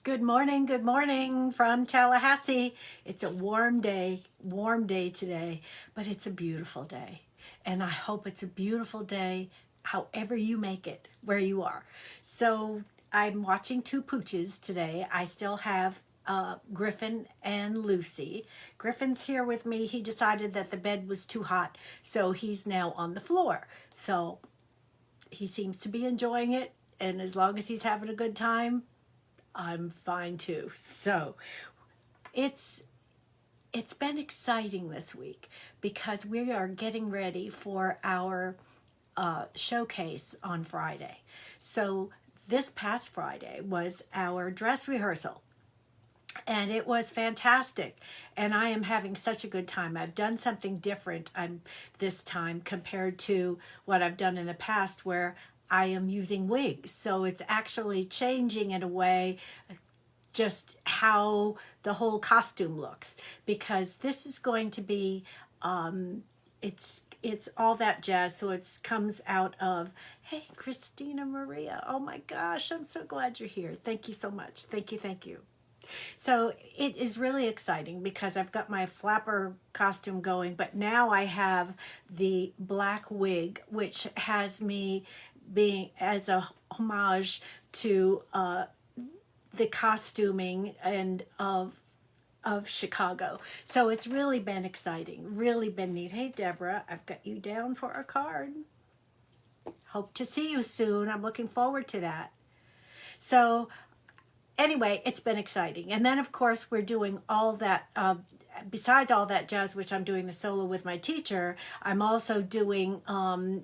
Good morning from Tallahassee. It's a warm day today, but it's a beautiful day. And I hope it's a beautiful day however you make it, where you are. So I'm watching two pooches today. I still have Griffin and Lucy. Griffin's here with me. He decided that the bed was too hot, so he's now on the floor. So he seems to be enjoying it, and as long as he's having a good time, I'm fine too. So it's been exciting this week because we are getting ready for our showcase on Friday. So this past Friday was our dress rehearsal, and it was fantastic, and I am having such a good time. I've done something different this time compared to what I've done in the past, where I am using wigs. So it's actually changing in a way just how the whole costume looks, because this is going to be it's all that jazz. So it comes out of, hey, Christina Maria, oh my gosh, I'm so glad you're here. Thank you so much. Thank you. So it is really exciting because I've got my flapper costume going, but now I have the black wig, which has me being as a homage to the costuming and of Chicago. So it's really been exciting, really been neat. Hey, Deborah, I've got you down for a card. Hope to see you soon. I'm looking forward to that. So anyway, it's been exciting. And then, of course, we're doing all that, besides all that jazz, which I'm doing the solo with my teacher, I'm also doing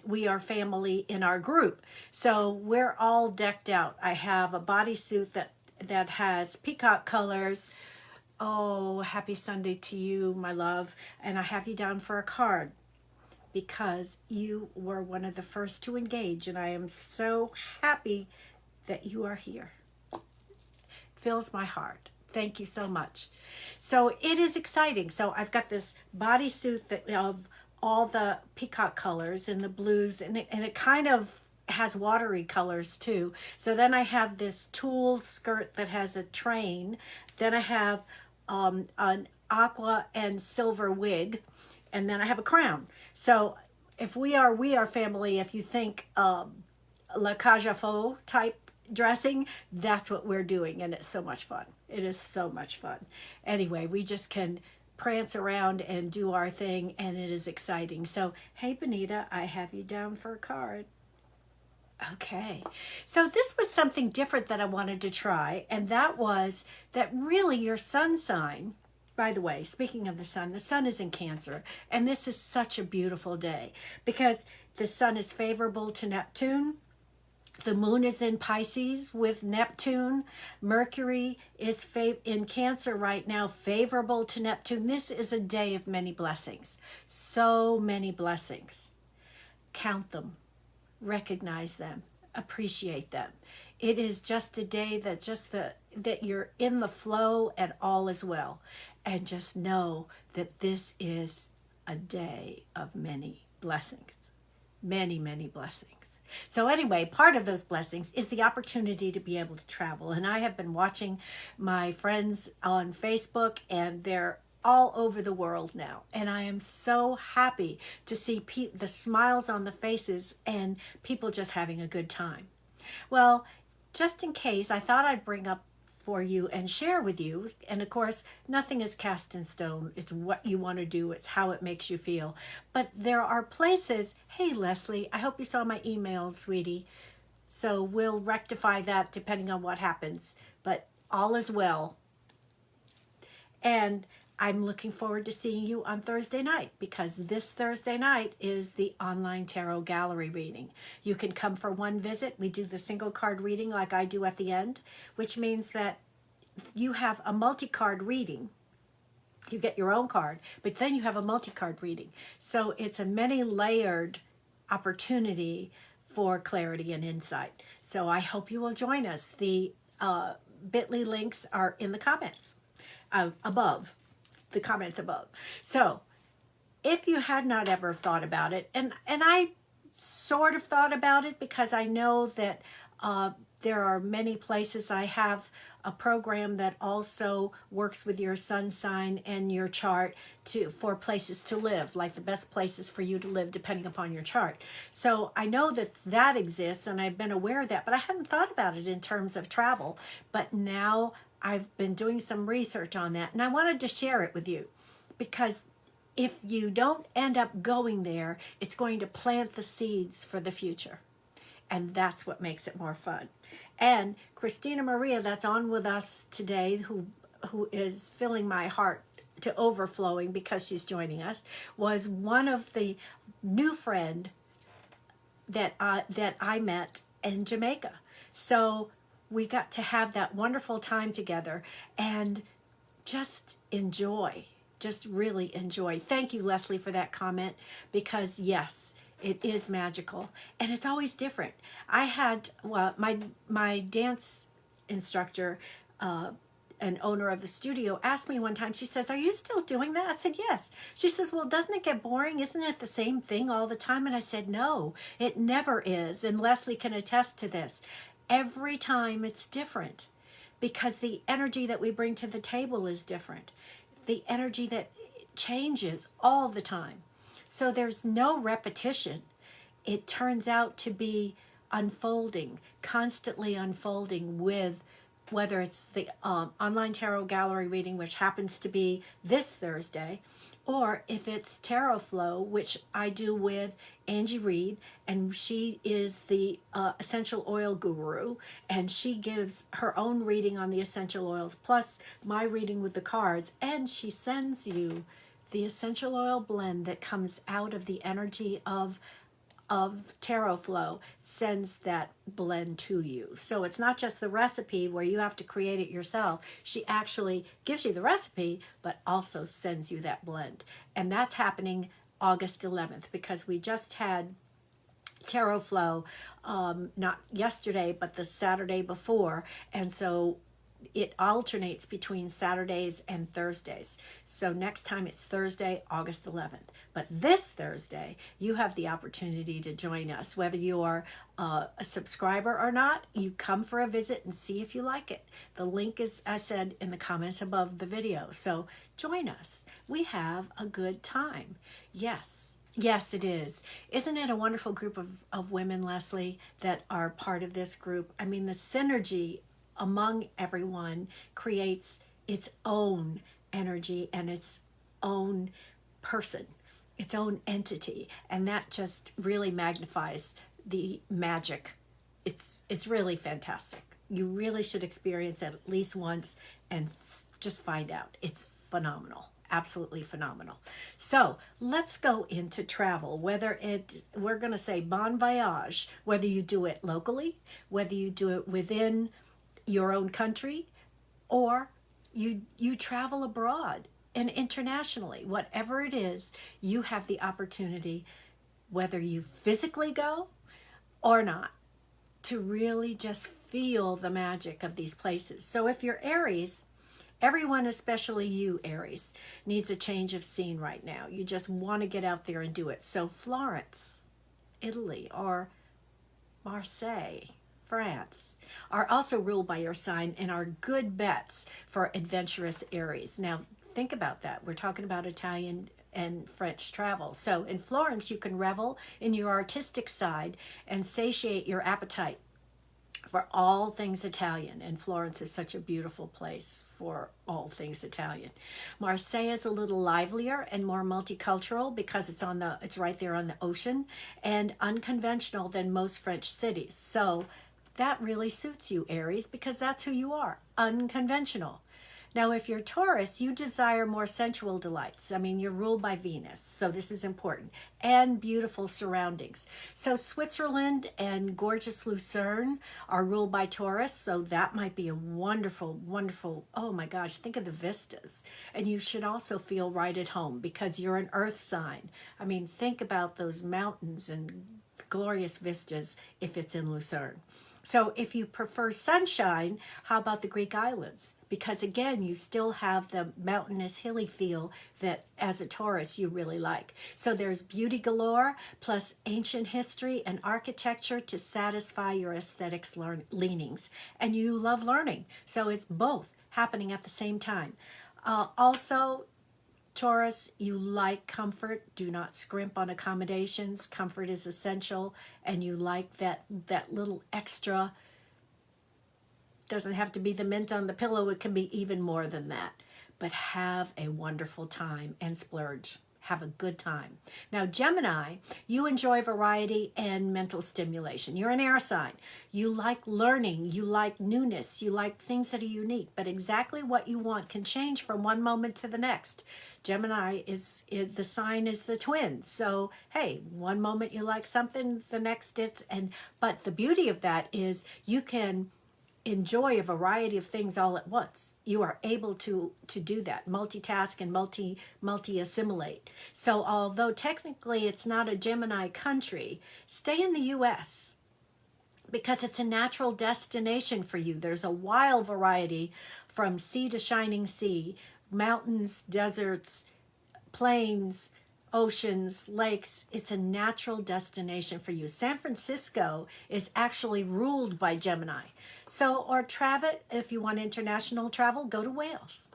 We Are Family in our group. So we're all decked out. I have a bodysuit that has peacock colors. Oh, happy Sunday to you, my love. And I have you down for a card because you were one of the first to engage, and I am so happy that you are here. Fills my heart. Thank you so much. So it is exciting. So I've got this bodysuit that of all the peacock colors and the blues, and it kind of has watery colors too. So then I have this tulle skirt that has a train. Then I have an aqua and silver wig, and then I have a crown. So if we are family, if you think La Cage aux Folles type dressing, that's what we're doing, and it's so much fun. It is so much fun. Anyway, we just can prance around and do our thing, and it is exciting. So hey, Benita, I have you down for a card. Okay, so this was something different that I wanted to try, and that was that really your sun sign, by the way, speaking of the sun is in Cancer, and this is such a beautiful day because the sun is favorable to Neptune. The moon is in Pisces with Neptune. Mercury is in Cancer right now, favorable to Neptune. This is a day of many blessings. So many blessings. Count them. Recognize them. Appreciate them. It is just a day that you're in the flow and all is well. And just know that this is a day of many blessings. Many, many blessings. So anyway, part of those blessings is the opportunity to be able to travel. And I have been watching my friends on Facebook, and they're all over the world now. And I am so happy to see the smiles on the faces and people just having a good time. Well, just in case, I thought I'd bring up for you and share with you. And of course, nothing is cast in stone. It's what you want to do. It's how it makes you feel. But there are places, hey, Leslie, I hope you saw my email, sweetie. So we'll rectify that depending on what happens. But all is well. And I'm looking forward to seeing you on Thursday night, because this Thursday night is the online tarot gallery reading. You can come for one visit. We do the single card reading like I do at the end, which means that you have a multi-card reading. You get your own card, but then you have a multi-card reading. So it's a many-layered opportunity for clarity and insight. So I hope you will join us. The bit.ly links are in the comments above. The comments above. So if you had not ever thought about it, and I sort of thought about it because I know that there are many places. I have a program that also works with your sun sign and your chart for places to live, like the best places for you to live depending upon your chart. So I know that that exists, and I've been aware of that, but I hadn't thought about it in terms of travel. But now I've been doing some research on that, and I wanted to share it with you, because if you don't end up going there, it's going to plant the seeds for the future. And that's what makes it more fun. And Christina Maria, that's on with us today, who is filling my heart to overflowing because she's joining us, was one of the new friend that I met in Jamaica. So we got to have that wonderful time together and just enjoy, just really enjoy. Thank you, Leslie, for that comment, because yes, it is magical, and it's always different. I had, well, my dance instructor, and owner of the studio, asked me one time, she says, "Are you still doing that?" I said, "Yes." She says, "Well, doesn't it get boring? Isn't it the same thing all the time?" And I said, "No, it never is." And Leslie can attest to this. Every time it's different, because the energy that we bring to the table is different. The energy that changes all the time. So there's no repetition. It turns out to be unfolding, constantly unfolding, with whether it's the online tarot gallery reading, which happens to be this Thursday, or if it's Tarot Flow, which I do with Angie Reed, and she is the essential oil guru, and she gives her own reading on the essential oils, plus my reading with the cards, and she sends you the essential oil blend that comes out of the energy of Tarot Flow, sends that blend to you. So it's not just the recipe where you have to create it yourself. She actually gives you the recipe, but also sends you that blend. And that's happening August 11th, because we just had Tarot Flow, not yesterday, but the Saturday before. And so it alternates between Saturdays and Thursdays. So next time it's Thursday, August 11th. But this Thursday, you have the opportunity to join us. Whether you are a subscriber or not, you come for a visit and see if you like it. The link is, as said, in the comments above the video. So join us. We have a good time. Yes. Yes, it is. Isn't it a wonderful group of women, Leslie, that are part of this group? I mean, the synergy among everyone creates its own energy and its own person, its own entity, and that just really magnifies the magic. It's really fantastic. You really should experience it at least once and just find out. It's phenomenal. Absolutely phenomenal. So let's go into travel. We're going to say bon voyage, whether you do it locally, whether you do it within your own country, or you travel abroad and internationally. Whatever it is, you have the opportunity, whether you physically go or not, to really just feel the magic of these places. So if you're Aries, everyone, especially you, Aries, needs a change of scene right now. You just want to get out there and do it. So Florence, Italy, or Marseille, France, are also ruled by your sign and are good bets for adventurous Aries. Now, think about that. We're talking about Italian and French travel. So in Florence, you can revel in your artistic side and satiate your appetite for all things Italian. And Florence is such a beautiful place for all things Italian. Marseille is a little livelier and more multicultural because it's right there on the ocean, and unconventional than most French cities. So that really suits you, Aries, because that's who you are, unconventional. Now, if you're Taurus, you desire more sensual delights. I mean, you're ruled by Venus, so this is important, and beautiful surroundings. So Switzerland and gorgeous Lucerne are ruled by Taurus, so that might be a wonderful, wonderful, oh my gosh, think of the vistas. And you should also feel right at home because you're an earth sign. I mean, think about those mountains and glorious vistas if it's in Lucerne. So if you prefer sunshine, how about the Greek islands? Because again, you still have the mountainous, hilly feel that as a Taurus you really like. So there's beauty galore plus ancient history and architecture to satisfy your aesthetics leanings. And you love learning. So it's both happening at the same time. Also, Taurus, you like comfort. Do not scrimp on accommodations. Comfort is essential, and you like that little extra. Doesn't have to be the mint on the pillow. It can be even more than that. But have a wonderful time and splurge. Have a good time. Now, Gemini, you enjoy variety and mental stimulation. You're an air sign. You like learning. You like newness. You like things that are unique. But exactly what you want can change from one moment to the next. Gemini the sign is the twins. So, hey, one moment you like something, the next but the beauty of that is you can enjoy a variety of things all at once. You are able to do that, multitask and multi assimilate. So although technically it's not a Gemini country, stay in the US because it's a natural destination for you. There's a wild variety from sea to shining sea, mountains, deserts, plains, oceans, lakes. It's a natural destination for you. San Francisco is actually ruled by Gemini. So, or travel, if you want international travel, go to Wales.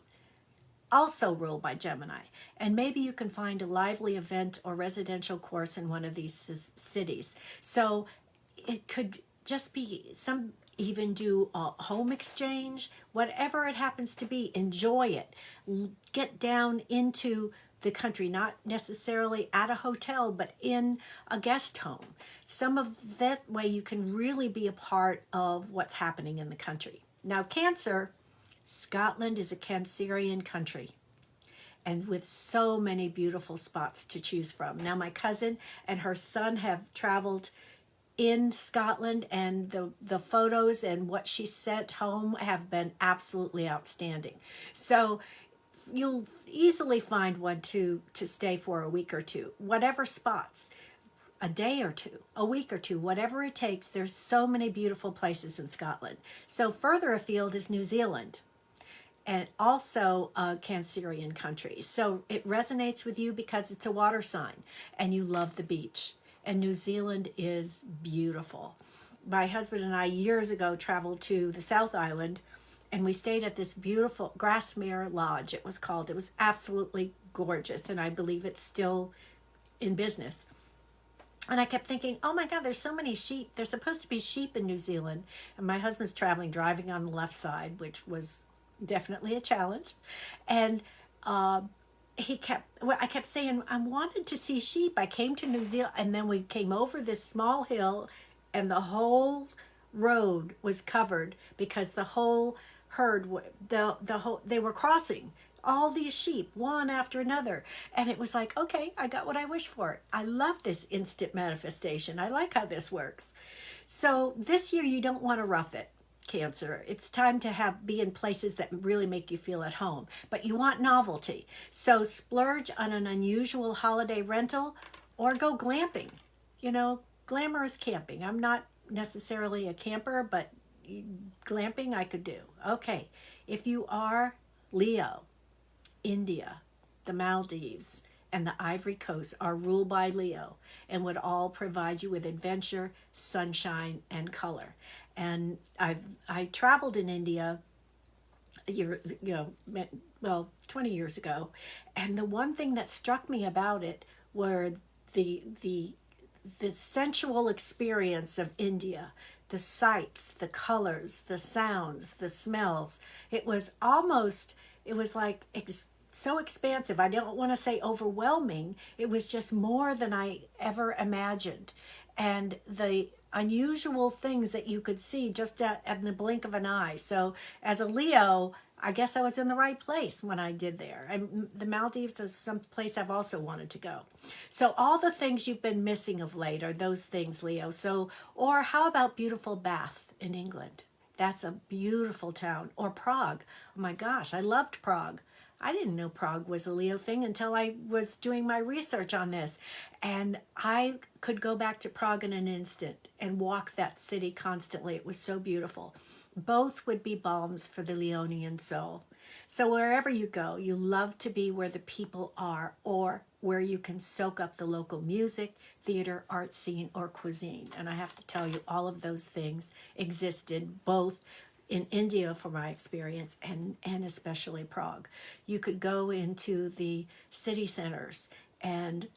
Also ruled by Gemini. And maybe you can find a lively event or residential course in one of these cities. So it could just be even do a home exchange, whatever it happens to be, enjoy it. Get down into the country, not necessarily at a hotel, but in a guest home. Some of that way you can really be a part of what's happening in the country. Now, Cancer, Scotland is a Cancerian country, and with so many beautiful spots to choose from. Now, my cousin and her son have traveled in Scotland, and the photos and what she sent home have been absolutely outstanding. So you'll easily find one to stay for a week or two, whatever spots, a day or two, a week or two, whatever it takes. There's so many beautiful places in Scotland. So further afield is New Zealand, and also a Cancerian country. So it resonates with you because it's a water sign and you love the beach. And New Zealand is beautiful. My husband and I years ago traveled to the South Island, and we stayed at this beautiful Grassmere Lodge, it was called. It was absolutely gorgeous, and I believe it's still in business. And I kept thinking, oh my God, there's so many sheep. There's supposed to be sheep in New Zealand. And my husband's driving on the left side, which was definitely a challenge. And I kept saying, I wanted to see sheep. I came to New Zealand, and then we came over this small hill, and the whole road was covered because the whole herd, they were crossing all these sheep one after another, and it was like, okay, I got what I wished for. I love this instant manifestation. I like how this works. So this year you don't want to rough it, Cancer. It's time to be in places that really make you feel at home, but you want novelty. So splurge on an unusual holiday rental or go glamping. Glamorous camping. I'm not necessarily a camper, but glamping I could do. Okay, if you are Leo, India, the Maldives, and the Ivory Coast are ruled by Leo and would all provide you with adventure, sunshine, and color. And I traveled in India 20 years ago, and the one thing that struck me about it were the sensual experience of India, the sights, the colors, the sounds, the smells. It was like so expansive. I don't want to say overwhelming. It was just more than I ever imagined. And the unusual things that you could see just at the blink of an eye. So as a Leo, I guess I was in the right place when I did there. And the Maldives is some place I've also wanted to go. So all the things you've been missing of late are those things, Leo. So, or how about beautiful Bath in England? That's a beautiful town. Or Prague. Oh my gosh, I loved Prague. I didn't know Prague was a Leo thing until I was doing my research on this. And I could go back to Prague in an instant and walk that city constantly. It was so beautiful. Both would be balms for the Leonian soul. So wherever you go, you love to be where the people are, or where you can soak up the local music, theater, art scene, or cuisine. And I have to tell you, all of those things existed both in India, from my experience, and especially Prague. You could go into the city centers and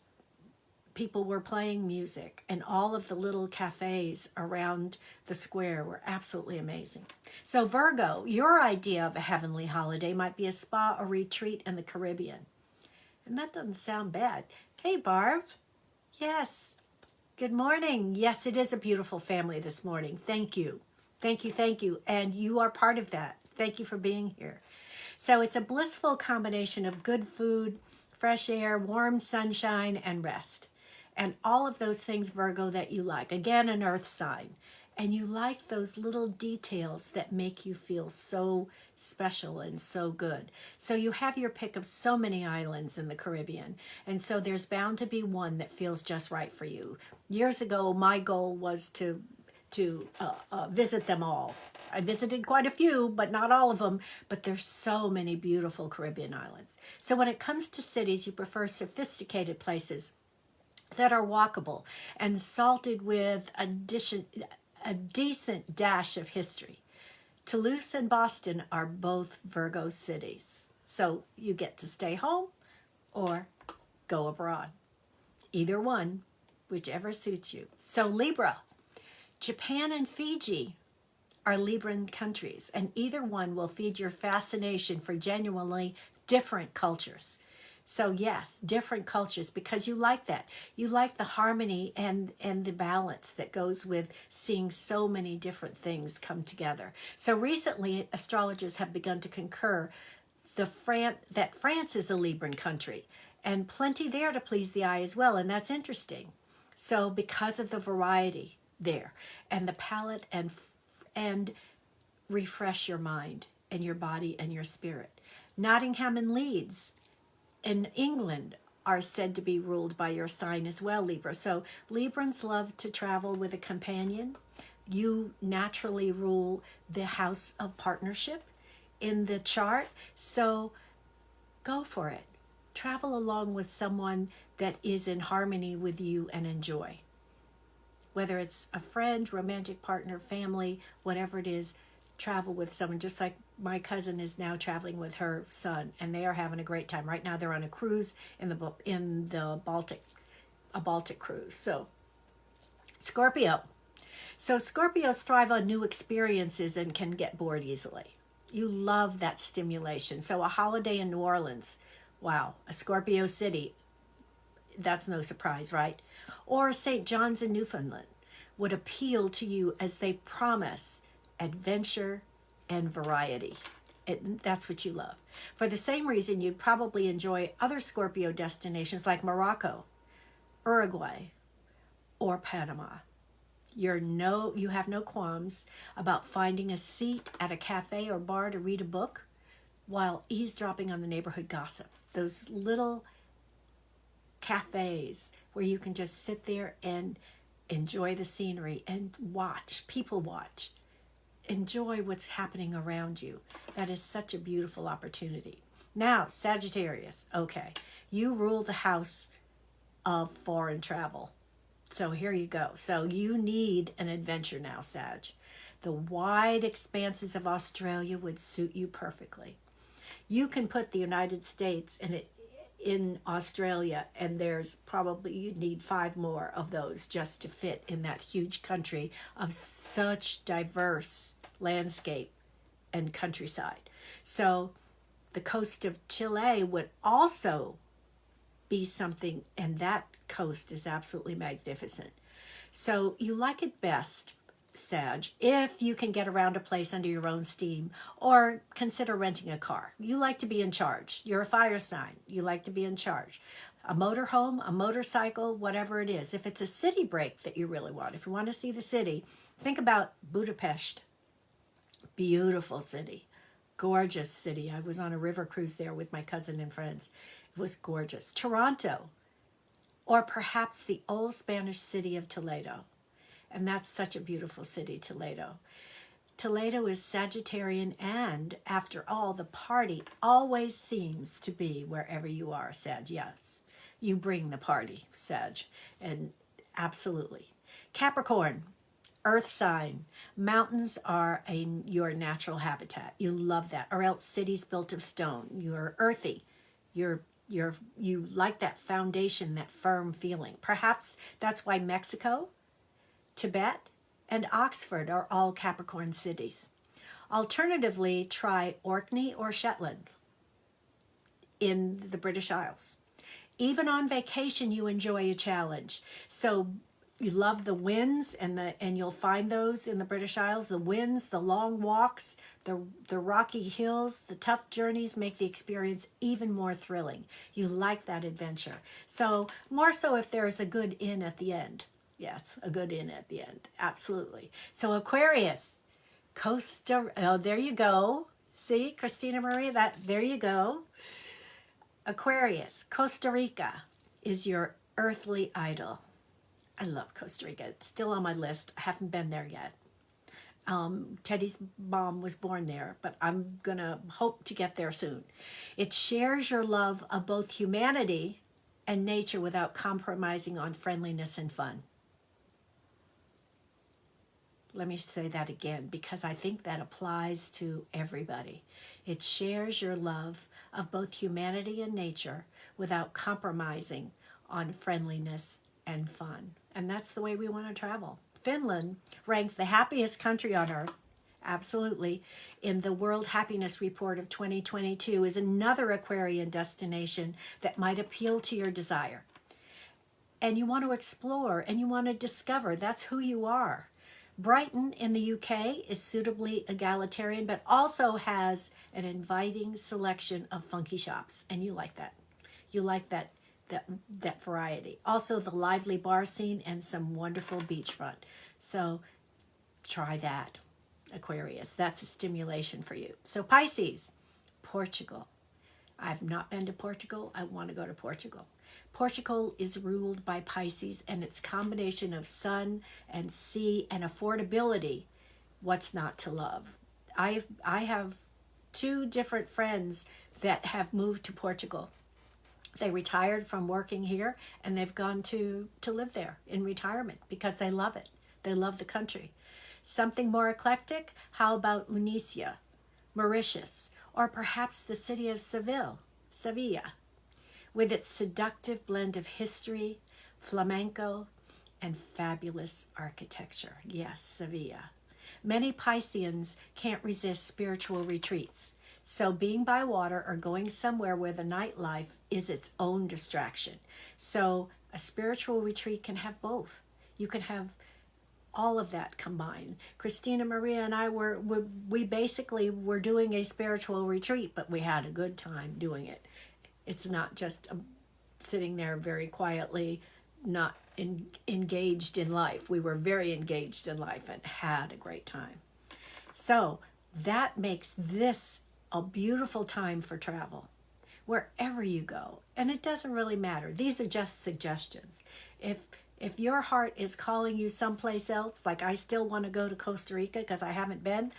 people were playing music, and all of the little cafes around the square were absolutely amazing. So Virgo, your idea of a heavenly holiday might be a spa or retreat in the Caribbean. And that doesn't sound bad. Hey, Barb. Yes. Good morning. Yes, it is a beautiful family this morning. Thank you. Thank you, thank you. And you are part of that. Thank you for being here. So it's a blissful combination of good food, fresh air, warm sunshine, and rest. And all of those things, Virgo, that you like. Again, an earth sign. And you like those little details that make you feel so special and so good. So you have your pick of so many islands in the Caribbean. And so there's bound to be one that feels just right for you. Years ago, my goal was to visit them all. I visited quite a few, but not all of them. But there's so many beautiful Caribbean islands. So when it comes to cities, you prefer sophisticated places that are walkable and salted with a decent dash of history. Toulouse and Boston are both Virgo cities. So you get to stay home or go abroad. Either one, whichever suits you. So Libra, Japan and Fiji are Libran countries, and either one will feed your fascination for genuinely different cultures. So yes, different cultures, because you like that. You like the harmony and the balance that goes with seeing so many different things come together. So recently, astrologers have begun to concur that France is a Libran country, and plenty there to please the eye as well, and that's interesting. So because of the variety there, and the palette, and refresh your mind and your body and your spirit. Nottingham and Leeds in England are said to be ruled by your sign as well, Libra. So Librans love to travel with a companion. You naturally rule the house of partnership in the chart, so go for it. Travel along with someone that is in harmony with you and enjoy. Whether it's a friend, romantic partner, family, whatever it is, travel with someone, just like my cousin is now traveling with her son, and they are having a great time. Right now they're on a cruise in the Baltic, a Baltic cruise. So Scorpio. So Scorpios thrive on new experiences and can get bored easily. You love that stimulation. So a holiday in New Orleans, wow, a Scorpio city, that's no surprise, right? Or St. John's in Newfoundland would appeal to you as they promise adventure and variety. That's what you love. For the same reason, you'd probably enjoy other Scorpio destinations like Morocco, Uruguay, or Panama. You have no qualms about finding a seat at a cafe or bar to read a book while eavesdropping on the neighborhood gossip. Those little cafes where you can just sit there and enjoy the scenery and people watch. Enjoy what's happening around you. That is such a beautiful opportunity. Now, Sagittarius, okay, you rule the house of foreign travel. So here you go. So you need an adventure now, Sag. The wide expanses of Australia would suit you perfectly. You can put the United States in Australia, and there's probably, you need 5 more of those just to fit in that huge country of such diverse landscape and countryside. So the coast of Chile would also be something, and that coast is absolutely magnificent. So you like it best, Sag, if you can get around a place under your own steam, or consider renting a car. You like to be in charge. You're a fire sign. You like to be in charge. A motorhome, a motorcycle, whatever it is. If it's a city break that you really want, if you want to see the city, think about Budapest. Beautiful city. Gorgeous city. I was on a river cruise there with my cousin and friends. It was gorgeous. Toronto, or perhaps the old Spanish city of Toledo. And that's such a beautiful city, Toledo. Toledo is Sagittarian, and after all, the party always seems to be wherever you are, Sag. Yes, you bring the party, Sag, and absolutely. Capricorn, earth sign. Mountains are your natural habitat. You love that, or else cities built of stone. You're earthy. You like that foundation, that firm feeling. Perhaps that's why Mexico, Tibet, and Oxford are all Capricorn cities. Alternatively, try Orkney or Shetland in the British Isles. Even on vacation, you enjoy a challenge. So you love the winds, and you'll find those in the British Isles. The winds, the long walks, the rocky hills, the tough journeys make the experience even more thrilling. You like that adventure. So more so if there's a good inn at the end. Yes, a good inn at the end. Absolutely. So Aquarius, there you go. See, Christina Maria, there you go. Aquarius, Costa Rica is your earthly idol. I love Costa Rica. It's still on my list. I haven't been there yet. Teddy's mom was born there, but I'm going to hope to get there soon. It shares your love of both humanity and nature without compromising on friendliness and fun. Let me say that again, because I think that applies to everybody. It shares your love of both humanity and nature without compromising on friendliness and fun. And that's the way we want to travel. Finland, ranked the happiest country on earth, absolutely, in the World Happiness Report of 2022, is another Aquarian destination that might appeal to your desire. And you want to explore and you want to discover. That's who you are. Brighton in the UK is suitably egalitarian, but also has an inviting selection of funky shops. And you like that. You like that variety. Also the lively bar scene and some wonderful beachfront. So try that, Aquarius. That's a stimulation for you. So Pisces, Portugal. I've not been to Portugal. I want to go to Portugal. Portugal is ruled by Pisces, and its combination of sun and sea and affordability, what's not to love? I have two different friends that have moved to Portugal. They retired from working here, and they've gone to live there in retirement because they love it. They love the country. Something more eclectic? How about Tunisia, Mauritius, or perhaps the city of Seville, with its seductive blend of history, flamenco, and fabulous architecture. Yes, Sevilla. Many Pisceans can't resist spiritual retreats, so being by water or going somewhere where the nightlife is its own distraction. So a spiritual retreat can have both. You can have all of that combined. Christina Maria and I we basically were doing a spiritual retreat, but we had a good time doing it. It's not just sitting there very quietly, not engaged in life. We were very engaged in life and had a great time. So that makes this a beautiful time for travel, wherever you go. And it doesn't really matter. These are just suggestions. If your heart is calling you someplace else, like I still want to go to Costa Rica because I haven't been,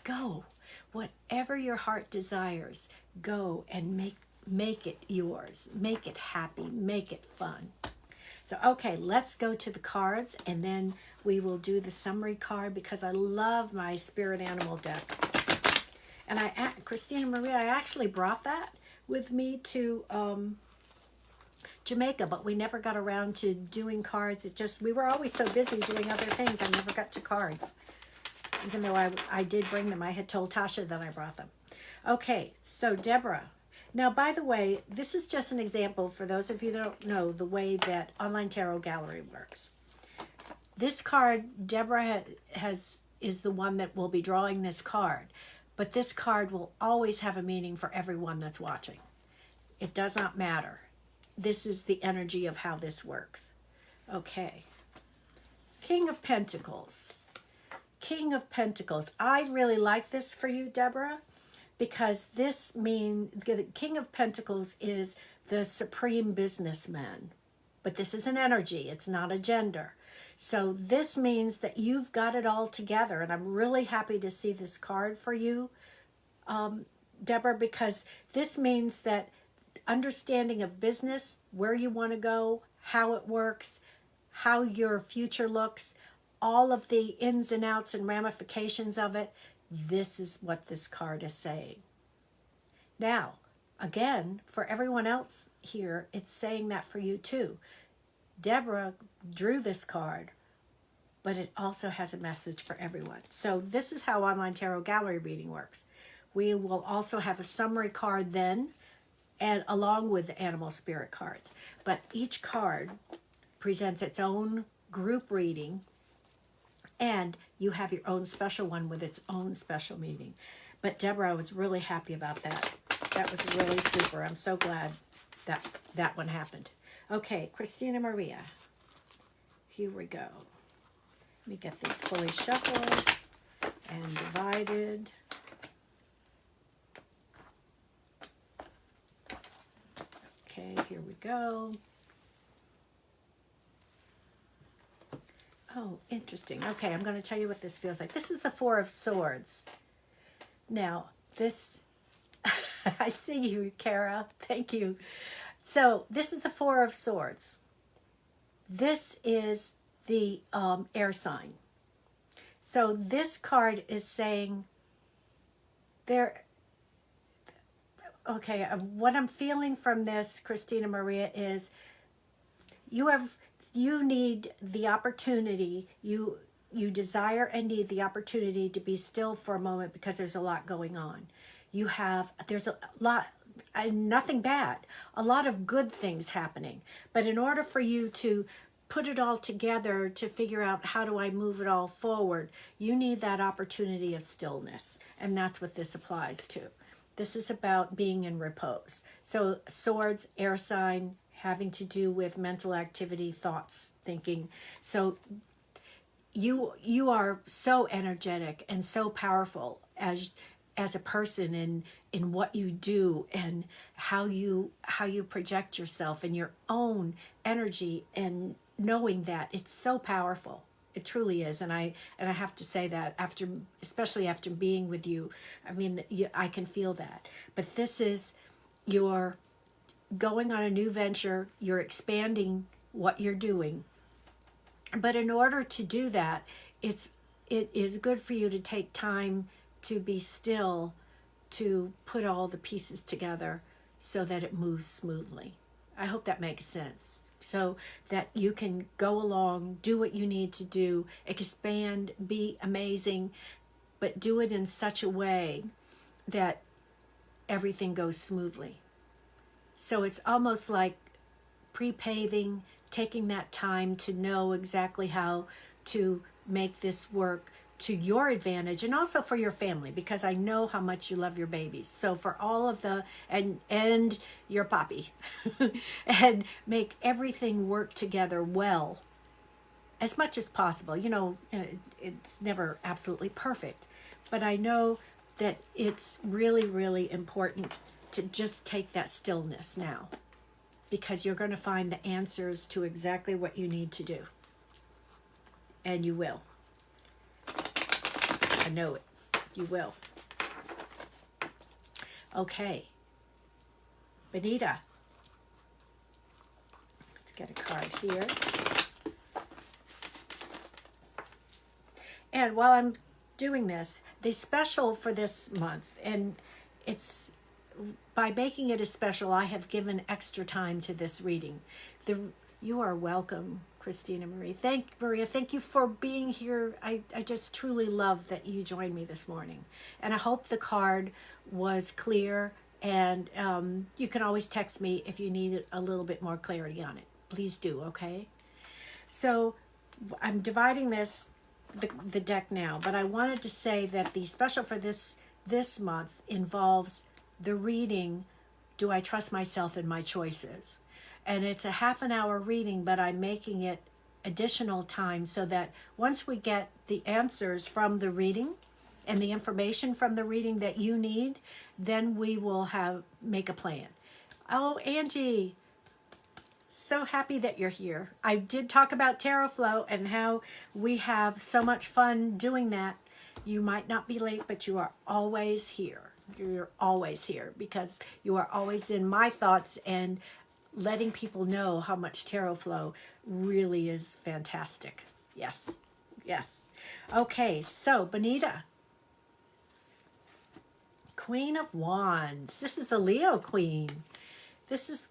go. Whatever your heart desires, go and make it yours. Make it happy. Make it fun. So, okay, let's go to the cards, and then we will do the summary card because I love my spirit animal deck. And Christina Maria, I actually brought that with me to Jamaica, but we never got around to doing cards. We were always so busy doing other things, I never got to cards. Even though I did bring them, I had told Tasha that I brought them. Okay, so Deborah. Now, by the way, this is just an example for those of you that don't know the way that Online Tarot Gallery works. This card, Deborah is the one that will be drawing this card, but this card will always have a meaning for everyone that's watching. It does not matter. This is the energy of how this works. Okay. King of Pentacles. King of Pentacles. I really like this for you, Deborah, because this means the King of Pentacles is the supreme businessman. But this is an energy, it's not a gender. So this means that you've got it all together. And I'm really happy to see this card for you, Deborah, because this means that understanding of business, where you want to go, how it works, how your future looks, all of the ins and outs and ramifications of it, this is what this card is saying. Now, again, for everyone else here, it's saying that for you too. Deborah drew this card, but it also has a message for everyone. So this is how online tarot gallery reading works. We will also have a summary card then, and along with the animal spirit cards. But each card presents its own group reading, and you have your own special one with its own special meaning. But Deborah, I was really happy about that. That was really super. I'm so glad that that one happened. Okay, Christina Maria. Here we go. Let me get these fully shuffled and divided. Okay, here we go. Oh, interesting. Okay, I'm going to tell you what this feels like. This is the Four of Swords. Now, this, I see you, Kara. Thank you. So, this is the Four of Swords. This is the air sign. So, this card is saying there. Okay, what I'm feeling from this, Christina Maria, is you need the opportunity, you desire and need the opportunity to be still for a moment because there's a lot going on. There's a lot, nothing bad, a lot of good things happening. But in order for you to put it all together, to figure out how do I move it all forward, you need that opportunity of stillness. And that's what this applies to. This is about being in repose. So swords, air sign, having to do with mental activity, thoughts, thinking. So you are so energetic and so powerful as a person in what you do and how you project yourself and your own energy, and knowing that it's so powerful. It truly is, and I have to say that especially after being with you, I mean, I can feel that. But this is, you're going on a new venture, you're expanding what you're doing. But in order to do that, it is good for you to take time to be still, to put all the pieces together so that it moves smoothly. I hope that makes sense. So that you can go along, do what you need to do, expand, be amazing, but do it in such a way that everything goes smoothly. So it's almost like pre-paving, taking that time to know exactly how to make this work to your advantage and also for your family, because I know how much you love your babies. So for all of the, and your puppy, and make everything work together well as much as possible. You know, it's never absolutely perfect, but I know that it's really, really important to just take that stillness now, because you're going to find the answers to exactly what you need to do. And you will. I know it. You will. Okay. Benita. Let's get a card here. And while I'm doing this, the special for this month, and it's, by making it a special, I have given extra time to this reading. You are welcome, Christina Marie. Thank you for being here. I just truly love that you joined me this morning. And I hope the card was clear. And you can always text me if you need a little bit more clarity on it. Please do, okay? So I'm dividing the deck now. But I wanted to say that the special for this month involves the reading, Do I Trust Myself in My Choices? And it's a half an hour reading, but I'm making it additional time so that once we get the answers from the reading, and the information from the reading that you need, then we will make a plan. Oh, Angie, so happy that you're here. I did talk about Tarot Flow and how we have so much fun doing that. You might not be late, but you are always here. You're always here because you are always in my thoughts and letting people know how much Tarot Flow really is fantastic. Yes, yes. Okay, so Bonita, Queen of Wands. This is the Leo Queen. This is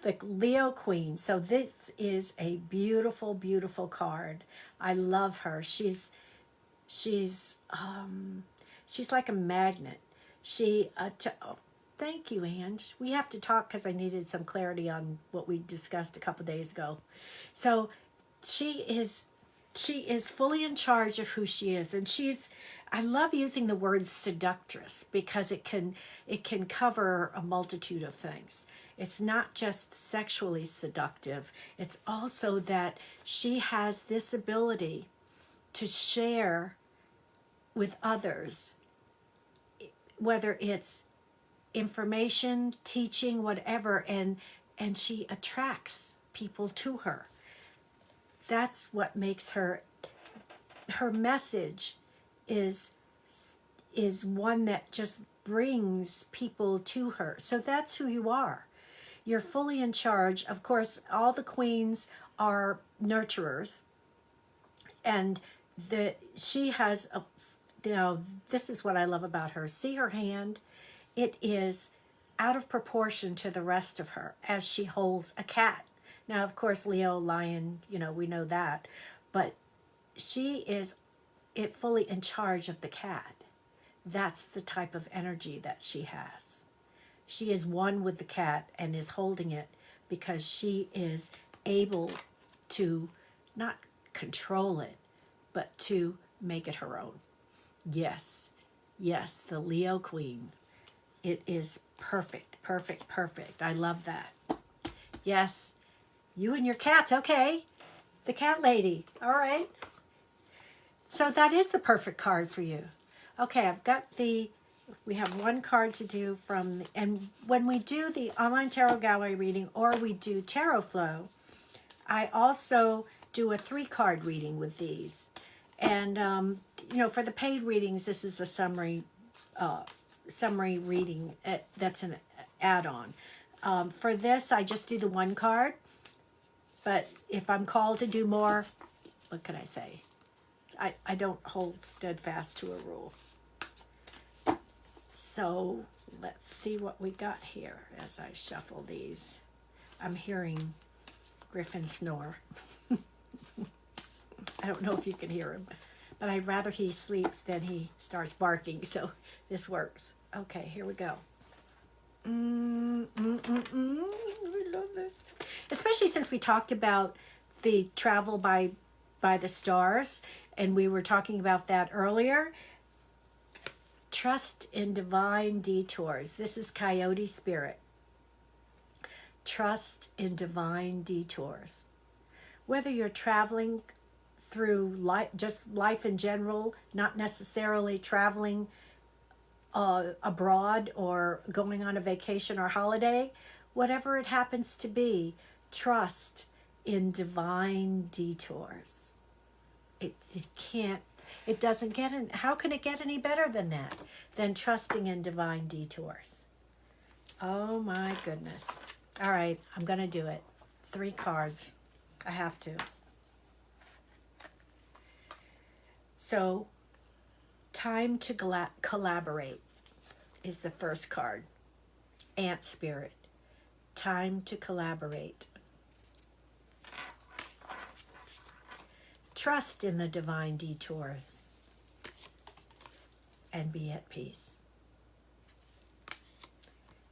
the Leo Queen. So this is a beautiful, beautiful card. I love her. She's like a magnet. Thank you, Ange. We have to talk because I needed some clarity on what we discussed a couple days ago. So she is fully in charge of who she is, and I love using the word seductress because it can cover a multitude of things. It's not just sexually seductive. It's also that she has this ability to share with others, whether it's information, teaching, whatever, and she attracts people to her. That's what makes her message is one that just brings people to her. So that's who you are. You're fully in charge. Of course, all the queens are nurturers, and she has this is what I love about her. See her hand? It is out of proportion to the rest of her as she holds a cat. Now, of course, Leo, lion, we know that, but she is fully in charge of the cat. That's the type of energy that she has. She is one with the cat and is holding it because she is able to not control it, but to make it her own. Yes, yes, the Leo Queen. It is perfect, perfect, perfect. I love that. Yes, you and your cats. Okay, the cat lady. All right. So that is the perfect card for you. Okay, I've got we have one card to do and when we do the online tarot gallery reading or we do Tarot Flow, I also do a 3-card reading with these. And, for the paid readings, this is a summary reading. That's an add-on. For this, I just do the 1 card. But if I'm called to do more, what can I say? I don't hold steadfast to a rule. So let's see what we got here as I shuffle these. I'm hearing Griffin snore. I don't know if you can hear him, but I'd rather he sleeps than he starts barking, so this works. Okay, here we go. I love this. Especially since we talked about the travel by the stars, and we were talking about that earlier. Trust in divine detours. This is Coyote Spirit. Trust in divine detours. Whether you're traveling through life, just life in general, not necessarily traveling abroad or going on a vacation or holiday, whatever it happens to be, trust in divine detours. How can it get any better than that? Than trusting in divine detours. Oh my goodness. All right, I'm going to do it. 3 cards. I have to. So, time to collaborate is the first card. Ant Spirit. Time to collaborate. Trust in the divine detours and be at peace.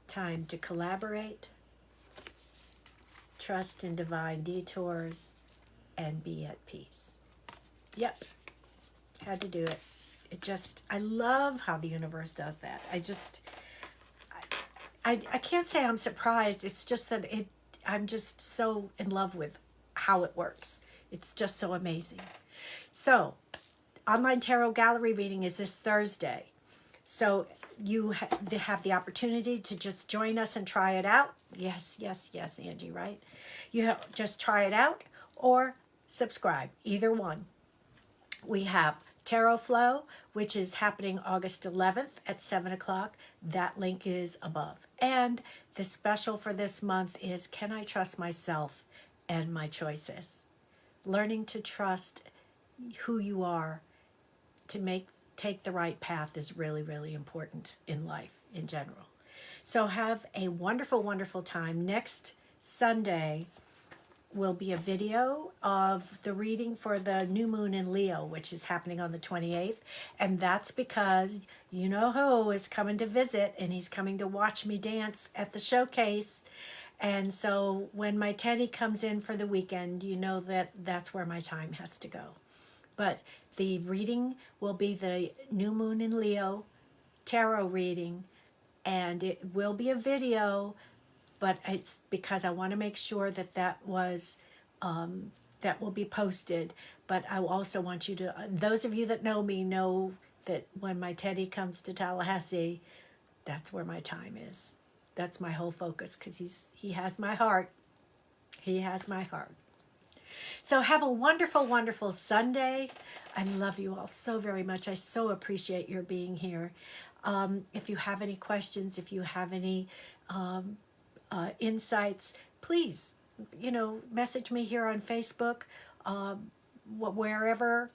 Time to collaborate. Trust in divine detours and be at peace. Yep. Had to do it. I love how the universe does that. I can't say I'm surprised. It's just that I'm just so in love with how it works. It's just so amazing. So online tarot gallery reading is this Thursday. So you have the opportunity to just join us and try it out. Yes, yes, yes, Angie, right? Just try it out or subscribe, either one. We have Tarot Flow, which is happening August 11th at 7 o'clock. That link is above. And the special for this month is Can I Trust Myself and My Choices? Learning to trust who you are to take the right path is really, really important in life in general. So have a wonderful, wonderful time. Next Sunday will be a video of the reading for the new moon in Leo, which is happening on the 28th. And that's because you know who is coming to visit, and he's coming to watch me dance at the showcase. And so when my Teddy comes in for the weekend, you know that that's where my time has to go. But the reading will be the new moon in Leo tarot reading, and it will be a video, but it's because I want to make sure that that will be posted. But I also want you to, those of you that know me know that when my Teddy comes to Tallahassee, that's where my time is. That's my whole focus, because he has my heart. He has my heart. So have a wonderful, wonderful Sunday. I love you all so very much. I so appreciate your being here. If you have any questions, if you have any insights, please, message me here on Facebook, wherever.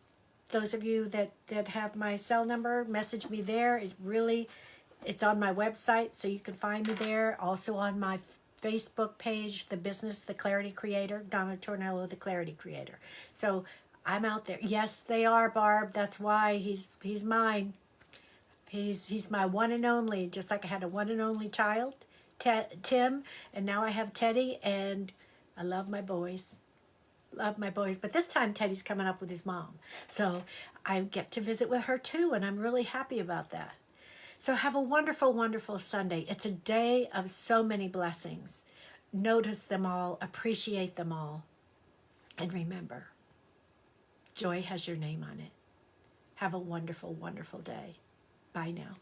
Those of you that have my cell number, message me there. It's on my website, so you can find me there. Also on my Facebook page, The Business, The Clarity Creator, Donna Tornello, The Clarity Creator. So I'm out there. Yes, they are, Barb. That's why he's mine. He's my one and only, just like I had a one and only child, Tim, and now I have Teddy, and I love my boys. Love my boys. But this time Teddy's coming up with his mom. So I get to visit with her too, and I'm really happy about that. So have a wonderful, wonderful Sunday. It's a day of so many blessings. Notice them all, appreciate them all. And remember, joy has your name on it. Have a wonderful, wonderful day. Bye now.